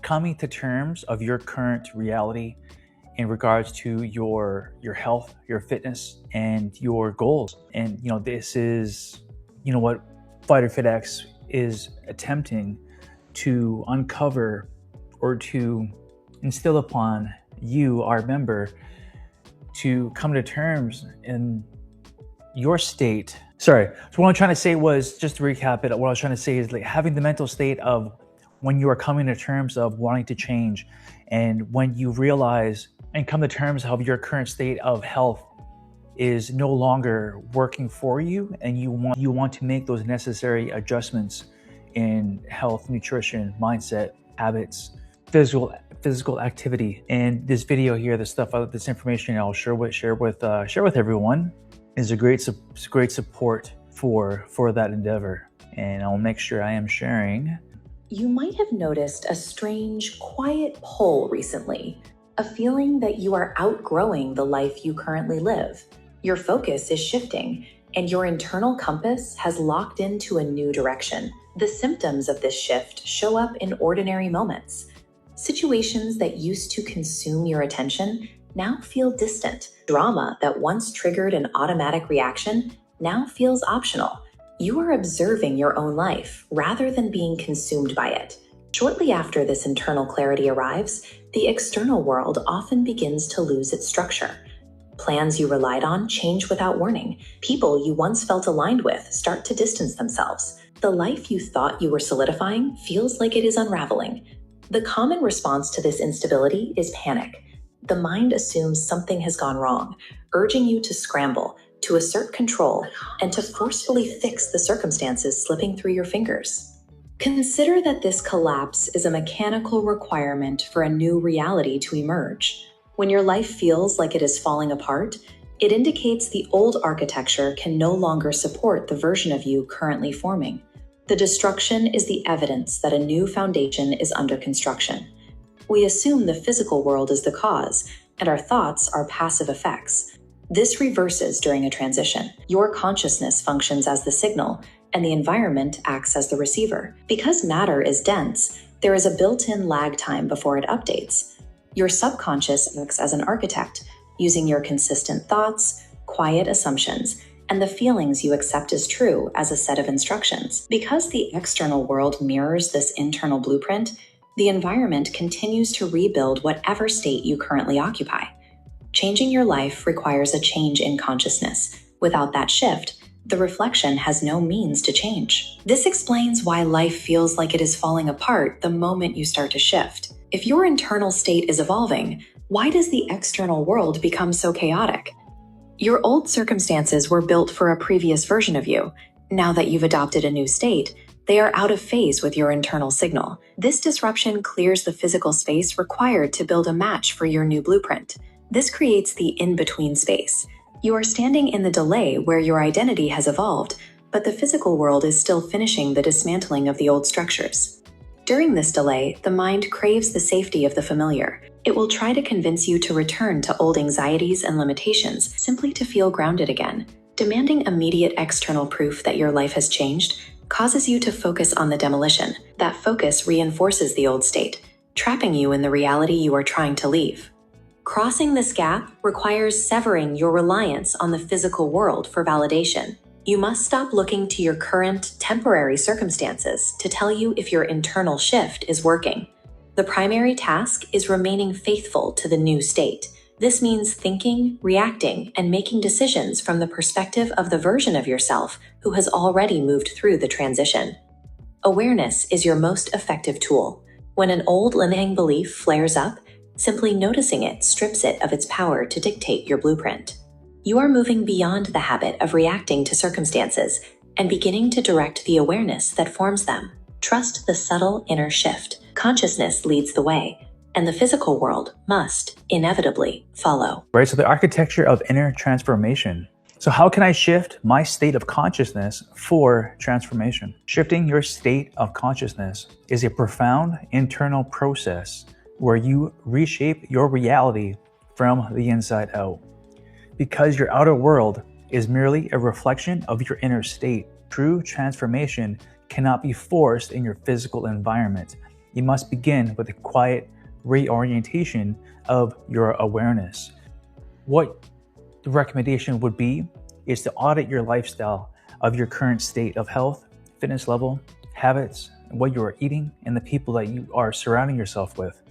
coming to terms of your current reality in regards to your health, your fitness, and your goals. And this is what Fighter FitX is attempting to uncover or to instill upon you, our member, to come to terms in your state. Sorry, so what I'm trying to say was, just to recap it, what I was trying to say is like having the mental state of when you are coming to terms of wanting to change, and when you realize and come to terms of your current state of health is no longer working for you, and you want to make those necessary adjustments in health, nutrition, mindset, habits, physical activity. And this video here, this information I'll share with everyone is a great support for that endeavor, and I'll make sure I am sharing. You might have noticed a strange, quiet pull recently, a feeling that you are outgrowing the life you currently live. Your focus is shifting, and your internal compass has locked into a new direction. The symptoms of this shift show up in ordinary moments. Situations that used to consume your attention now feel distant. Drama that once triggered an automatic reaction now feels optional. You are observing your own life rather than being consumed by it. Shortly after this internal clarity arrives, the external world often begins to lose its structure. Plans you relied on change without warning. People you once felt aligned with start to distance themselves. The life you thought you were solidifying feels like it is unraveling. The common response to this instability is panic. The mind assumes something has gone wrong, urging you to scramble, to assert control, and to forcefully fix the circumstances slipping through your fingers. Consider that this collapse is a mechanical requirement for a new reality to emerge. When your life feels like it is falling apart, it indicates the old architecture can no longer support the version of you currently forming. The destruction is the evidence that a new foundation is under construction. We assume the physical world is the cause, and our thoughts are passive effects. This reverses during a transition. Your consciousness functions as the signal, and the environment acts as the receiver. Because matter is dense, there is a built-in lag time before it updates. Your subconscious acts as an architect, using your consistent thoughts, quiet assumptions, and the feelings you accept as true as a set of instructions. Because the external world mirrors this internal blueprint, the environment continues to rebuild whatever state you currently occupy. Changing your life requires a change in consciousness. Without that shift, the reflection has no means to change. This explains why life feels like it is falling apart the moment you start to shift. If your internal state is evolving, why does the external world become so chaotic? Your old circumstances were built for a previous version of you. Now that you've adopted a new state, they are out of phase with your internal signal. This disruption clears the physical space required to build a match for your new blueprint. This creates the in-between space. You are standing in the delay where your identity has evolved, but the physical world is still finishing the dismantling of the old structures. During this delay, the mind craves the safety of the familiar. It will try to convince you to return to old anxieties and limitations simply to feel grounded again. Demanding immediate external proof that your life has changed causes you to focus on the demolition. That focus reinforces the old state, trapping you in the reality you are trying to leave. Crossing this gap requires severing your reliance on the physical world for validation. You must stop looking to your current, temporary circumstances to tell you if your internal shift is working. The primary task is remaining faithful to the new state. This means thinking, reacting, and making decisions from the perspective of the version of yourself who has already moved through the transition. Awareness is your most effective tool. When an old limiting belief flares up, simply noticing it strips it of its power to dictate your blueprint. You are moving beyond the habit of reacting to circumstances and beginning to direct the awareness that forms them. Trust the subtle inner shift. Consciousness leads the way, and the physical world must inevitably follow. Right, so the architecture of inner transformation. So how can I shift my state of consciousness for transformation? Shifting your state of consciousness is a profound internal process where you reshape your reality from the inside out. Because your outer world is merely a reflection of your inner state, true transformation cannot be forced in your physical environment. You must begin with a quiet reorientation of your awareness. What the recommendation would be is to audit your lifestyle of your current state of health, fitness level, habits, what you are eating, and the people that you are surrounding yourself with,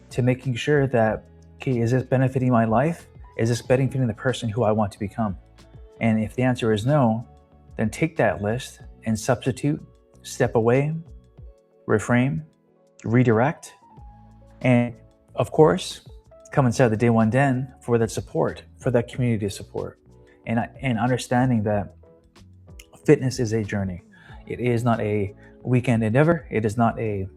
to making sure that, okay, is this benefiting my life? Is this benefiting the person who I want to become? And if the answer is no, then take that list and substitute, step away, reframe, redirect, and of course, come inside the Day One Den for that support, for that community support, and understanding that fitness is a journey. It is not a weekend endeavor. It is not a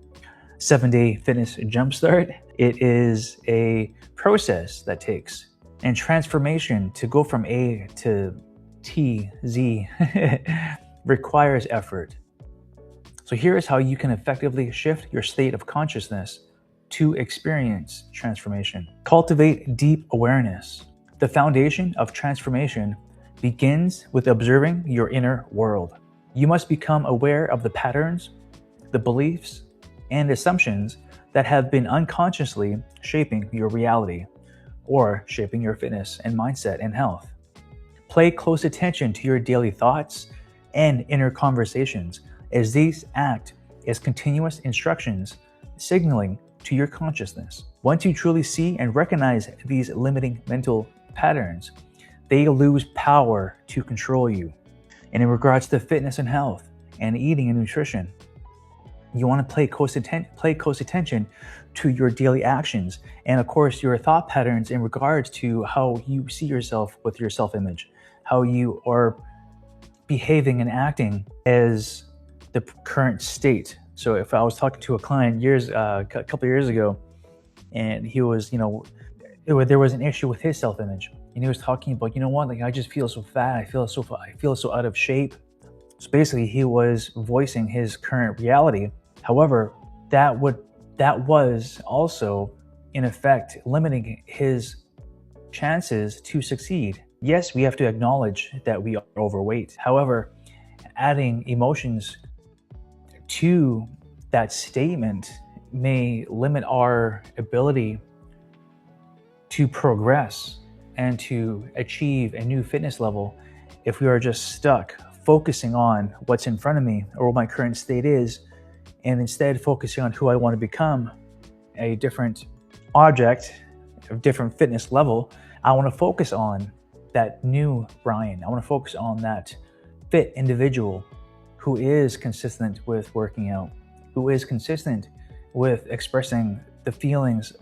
7-day fitness jumpstart. It is a process that takes, and transformation to go from A to T, Z requires effort. So here is how you can effectively shift your state of consciousness to experience transformation. Cultivate deep awareness. The foundation of transformation begins with observing your inner world. You must become aware of the patterns, the beliefs, and assumptions that have been unconsciously shaping your reality or shaping your fitness and mindset and health. Pay close attention to your daily thoughts and inner conversations, as these act as continuous instructions signaling to your consciousness. Once you truly see and recognize these limiting mental patterns, they lose power to control you. And in regards to fitness and health and eating and nutrition, you want to pay close attention to your daily actions and, of course, your thought patterns in regards to how you see yourself with your self-image, how you are behaving and acting as the current state. So if I was talking to a client a couple of years ago, and he was, there was an issue with his self-image, and he was talking about, like, I just feel so fat, I feel so out of shape. So basically, he was voicing his current reality. However, that was also, in effect, limiting his chances to succeed. Yes, we have to acknowledge that we are overweight. However, adding emotions to that statement may limit our ability to progress and to achieve a new fitness level if we are just stuck focusing on what's in front of me or what my current state is, and instead focusing on who I want to become, a different object, a different fitness level. I want to focus on that new Brian. I want to focus on that fit individual who is consistent with working out, who is consistent with expressing the feelings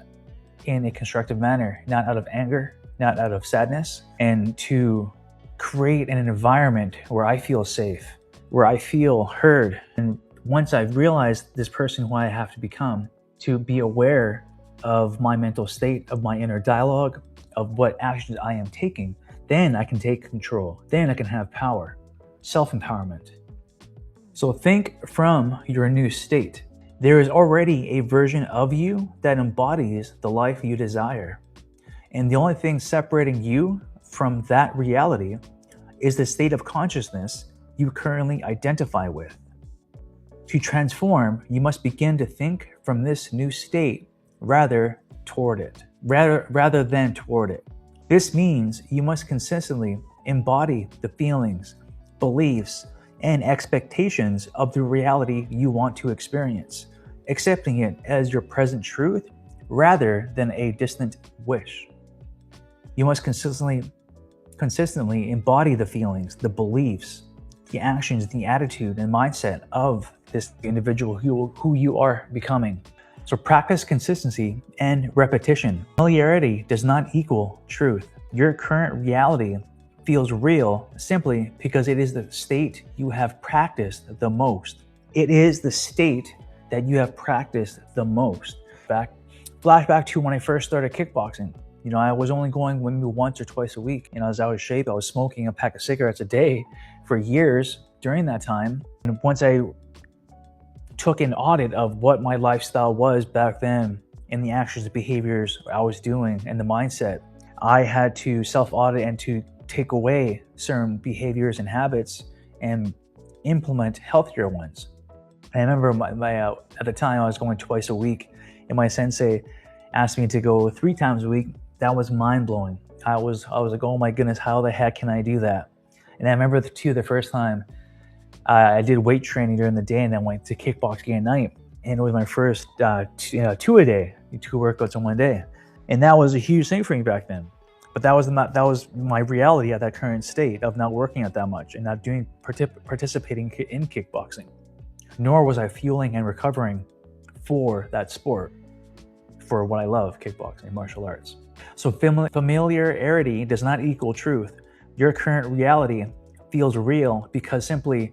in a constructive manner, not out of anger, not out of sadness, and to create an environment where I feel safe, where I feel heard. And once I've realized this person who I have to become, to be aware of my mental state, of my inner dialogue, of what actions I am taking, then I can take control. Then I can have power, self-empowerment. So think from your new state. There is already a version of you that embodies the life you desire. And the only thing separating you from that reality is the state of consciousness you currently identify with. To transform, you must begin to think from this new state rather than toward it. This means you must consistently embody the feelings, beliefs, and expectations of the reality you want to experience, accepting it as your present truth rather than a distant wish. You must consistently embody the feelings, the beliefs, the actions, the attitude, and mindset of this individual who you are becoming. So practice consistency and repetition. Familiarity does not equal truth. Your current reality feels real simply because it is the state you have practiced the most. It is the state that you have practiced the most. Flashback to when I first started kickboxing. I was only going maybe once or twice a week. I was out of shape. I was smoking a pack of cigarettes a day for years during that time. And once I took an audit of what my lifestyle was back then and the actions and behaviors I was doing and the mindset, I had to self-audit and to take away certain behaviors and habits and implement healthier ones. And I remember at the time I was going twice a week, and my sensei asked me to go 3 times a week. That was mind blowing. I was like, oh my goodness, how the heck can I do that? And I remember the first time I did weight training during the day, and then went to kickboxing at night. And it was my first 2 a day, 2 workouts in one day. And that was a huge thing for me back then. But that was my reality at that current state of not working out that much and not participating in kickboxing. Nor was I fueling and recovering for that sport, for what I love, kickboxing, martial arts. So familiarity does not equal truth. Your current reality feels real because simply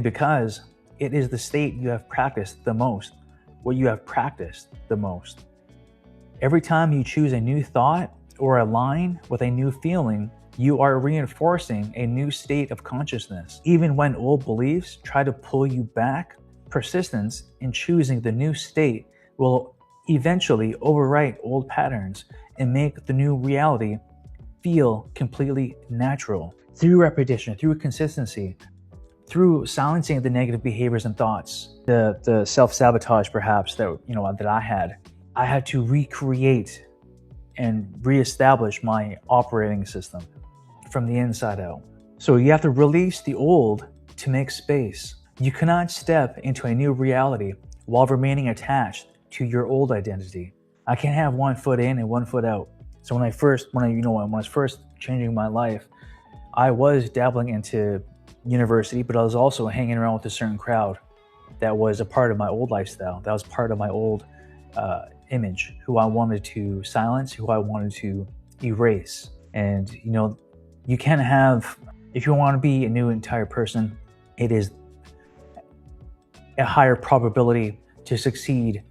because it is the state you have practiced the most, what you have practiced the most. Every time you choose a new thought or align with a new feeling, you are reinforcing a new state of consciousness. Even when old beliefs try to pull you back, persistence in choosing the new state will eventually overwrite old patterns and make the new reality feel completely natural. Through repetition, through consistency, through silencing the negative behaviors and thoughts, the self-sabotage perhaps that I had to recreate and reestablish my operating system from the inside out. So you have to release the old to make space. You cannot step into a new reality while remaining attached to your old identity. I can't have one foot in and one foot out. So when I was first changing my life, I was dabbling into university, but I was also hanging around with a certain crowd that was a part of my old lifestyle. That was part of my old image, who I wanted to silence, who I wanted to erase. And you can't have, if you want to be a new entire person, it is a higher probability to succeed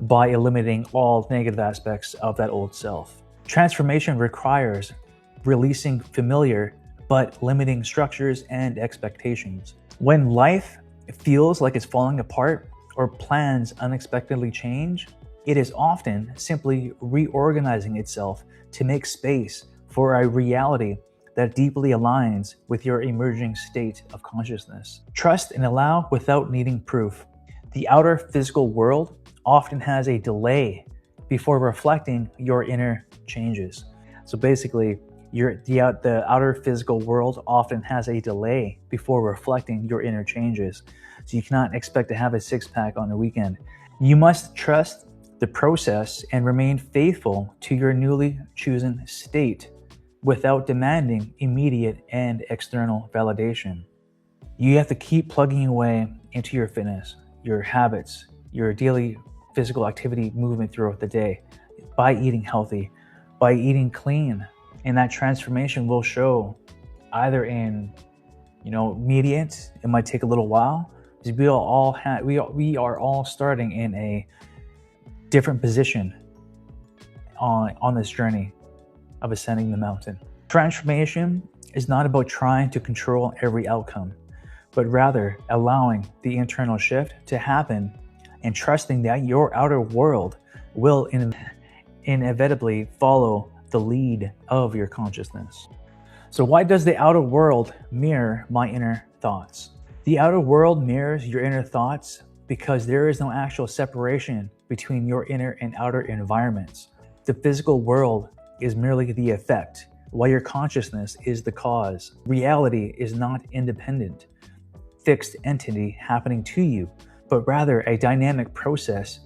by eliminating all negative aspects of that old self. Transformation requires releasing familiar but limiting structures and expectations. When life feels like it's falling apart or plans unexpectedly change, it is often simply reorganizing itself to make space for a reality that deeply aligns with your emerging state of consciousness. Trust and allow without needing proof. The outer physical world often has a delay before reflecting your inner changes. So basically, the outer physical world often has a delay before reflecting your inner changes. So you cannot expect to have a six-pack on the weekend. You must trust the process and remain faithful to your newly chosen state without demanding immediate and external validation. You have to keep plugging away into your fitness, your habits, your daily physical activity movement throughout the day by eating healthy, by eating clean. And that transformation will show either in, immediate, it might take a little while, because we are all starting in a different position on this journey of ascending the mountain. Transformation is not about trying to control every outcome, but rather allowing the internal shift to happen and trusting that your outer world will inevitably follow the lead of your consciousness. So why does the outer world mirror my inner thoughts? The outer world mirrors your inner thoughts because there is no actual separation between your inner and outer environments. The physical world is merely the effect, while your consciousness is the cause. Reality is not independent, fixed entity happening to you, but rather a dynamic process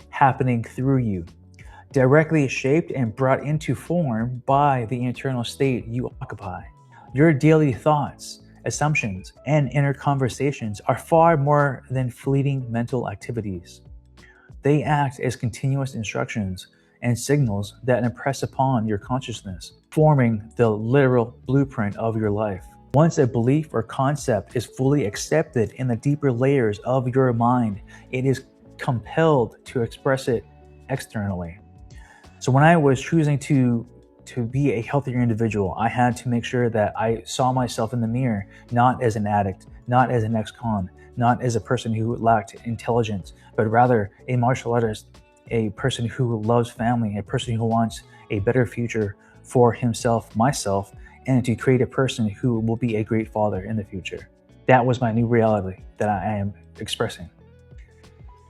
happening through you, directly shaped and brought into form by the internal state you occupy. Your daily thoughts, assumptions, and inner conversations are far more than fleeting mental activities. They act as continuous instructions and signals that impress upon your consciousness, forming the literal blueprint of your life. Once a belief or concept is fully accepted in the deeper layers of your mind, it is compelled to express it externally. So when I was choosing to be a healthier individual, I had to make sure that I saw myself in the mirror, not as an addict, not as an ex-con, not as a person who lacked intelligence, but rather a martial artist, a person who loves family, a person who wants a better future for himself, myself, and to create a person who will be a great father in the future. That was my new reality that I am expressing.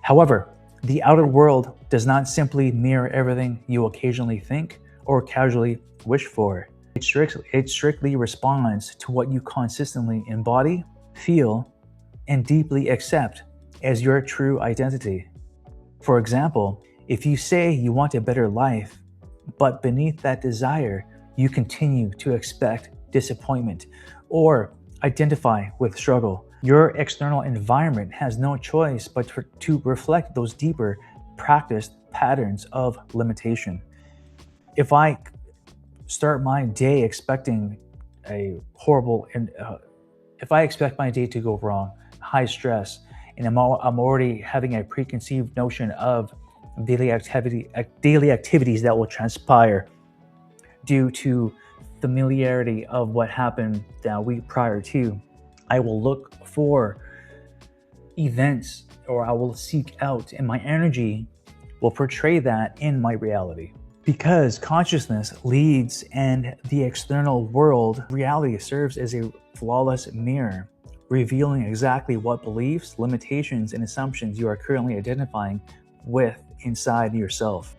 However, the outer world does not simply mirror everything you occasionally think or casually wish for. It strictly responds to what you consistently embody, feel, and deeply accept as your true identity. For example, if you say you want a better life, but beneath that desire, you continue to expect disappointment or identify with struggle, your external environment has no choice but to reflect those deeper practiced patterns of limitation. If I start my day expecting a horrible and if I expect my day to go wrong, high stress, and I'm already having a preconceived notion of daily activities that will transpire due to familiarity of what happened that week prior to, I will look for events, or I will seek out, and my energy will portray that in my reality. Because consciousness leads and the external world, reality serves as a flawless mirror, revealing exactly what beliefs, limitations, and assumptions you are currently identifying with inside yourself.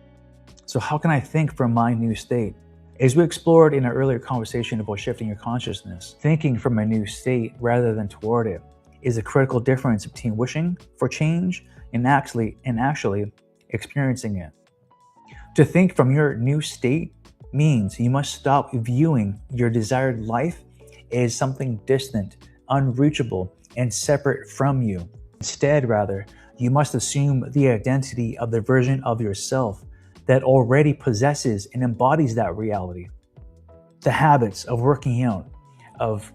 So how can I think from my new state? As we explored in our earlier conversation about shifting your consciousness, thinking from a new state rather than toward it is a critical difference between wishing for change and actually experiencing it. To think from your new state means you must stop viewing your desired life as something distant, unreachable, and separate from you. Instead, rather, you must assume the identity of the version of yourself that already possesses and embodies that reality. The habits of working out, of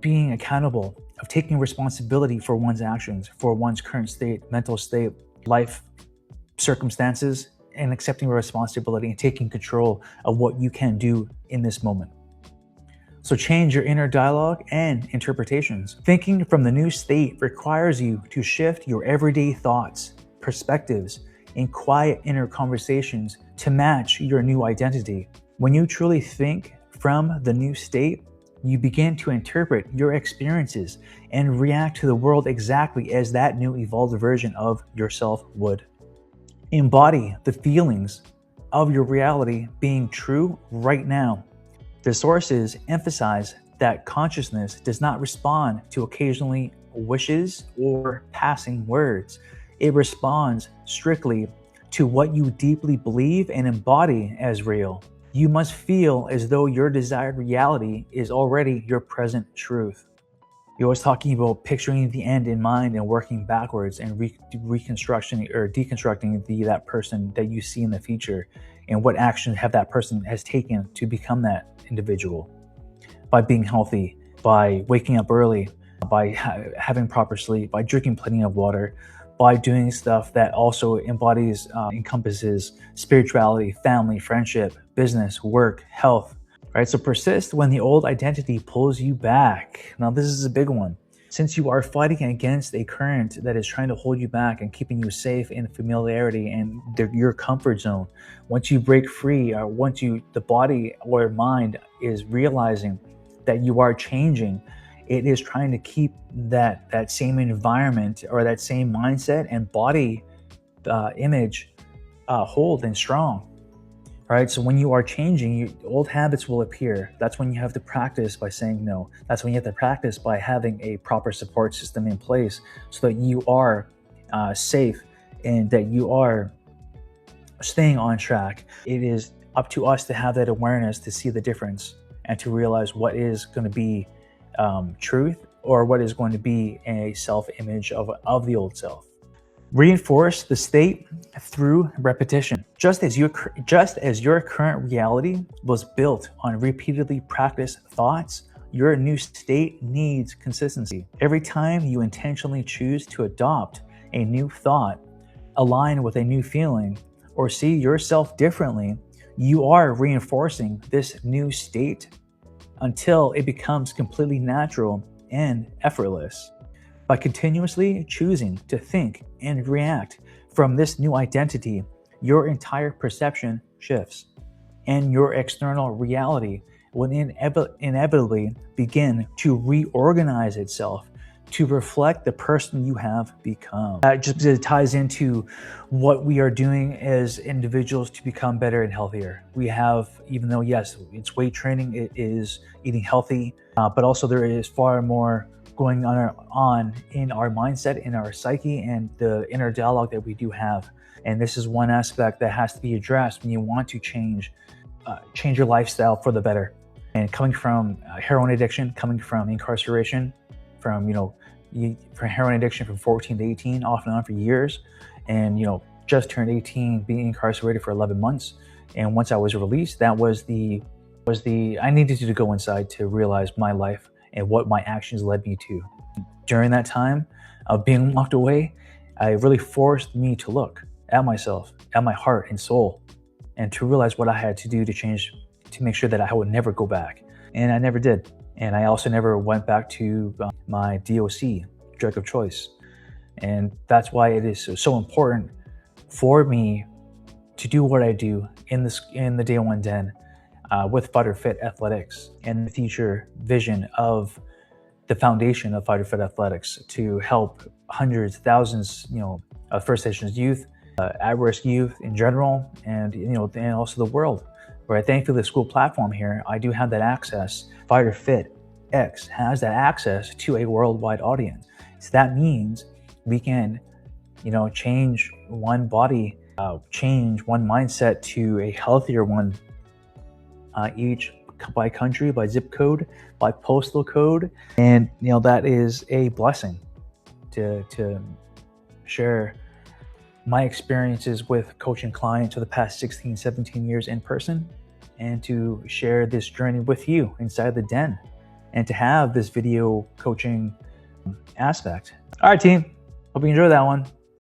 being accountable, of taking responsibility for one's actions, for one's current state, mental state, life circumstances, and accepting responsibility and taking control of what you can do in this moment. So change your inner dialogue and interpretations. Thinking from the new state requires you to shift your everyday thoughts, perspectives, and quiet inner conversations to match your new identity. When you truly think from the new state, you begin to interpret your experiences and react to the world exactly as that new evolved version of yourself would. Embody the feelings of your reality being true right now. The sources emphasize that consciousness does not respond to occasionally wishes or passing words. It responds strictly to what you deeply believe and embody as real. You must feel as though your desired reality is already your present truth. You're always talking about picturing the end in mind and working backwards and reconstructing or deconstructing that person that you see in the future, and what action that person has taken to become that individual. By being healthy, by waking up early, by having proper sleep, by drinking plenty of water, by doing stuff that also encompasses spirituality, family, friendship, business, work, health. Right? So persist when the old identity pulls you back. Now, this is a big one. Since you are fighting against a current that is trying to hold you back and keeping you safe in familiarity and your comfort zone, once you break free, or once the body or mind is realizing that you are changing, it is trying to keep that same environment or that same mindset and body image hold and strong. All right, so when you are changing, old habits will appear. That's when you have to practice by saying no. That's when you have to practice by having a proper support system in place so that you are safe and that you are staying on track. It is up to us to have that awareness to see the difference and to realize what is going to be truth or what is going to be a self-image of the old self. Reinforce the state through repetition. Just as your current reality was built on repeatedly practiced thoughts, your new state needs consistency. Every time you intentionally choose to adopt a new thought, align with a new feeling, or see yourself differently, you are reinforcing this new state until it becomes completely natural and effortless. By continuously choosing to think and react from this new identity, your entire perception shifts, and your external reality will inevitably begin to reorganize itself to reflect the person you have become. Just it ties into what we are doing as individuals to become better and healthier. We have, even though yes, it's weight training, it is eating healthy, but also there is far more going on in our mindset, in our psyche, and the inner dialogue that we do have. And this is one aspect that has to be addressed when you want to change your lifestyle for the better. And coming from heroin addiction, coming from incarceration, from for heroin addiction from 14 to 18, off and on for years, and just turned 18, being incarcerated for 11 months. And once I was released, that was the I needed to go inside to realize my life and what my actions led me to. During that time of being locked away, it really forced me to look at myself, at my heart and soul, and to realize what I had to do to change, to make sure that I would never go back. And I never did. And I also never went back to my DOC, drug of choice. And that's why it is so important for me to do what I do in the Day One Den with Fighter Fit Athletics, and the future vision of the foundation of Fighter Fit Athletics to help hundreds, thousands, of First Nations youth, at-risk youth in general, and and also the world. Where thankfully the school platform here, I do have that access. Fighter Fit X has that access to a worldwide audience. So that means we can, change one body, change one mindset to a healthier one, each by country, by zip code, by postal code. And, that is a blessing to share my experiences with coaching clients for the past 16, 17 years in person, and to share this journey with you inside the den, and to have this video coaching aspect. All right, team. Hope you enjoyed that one.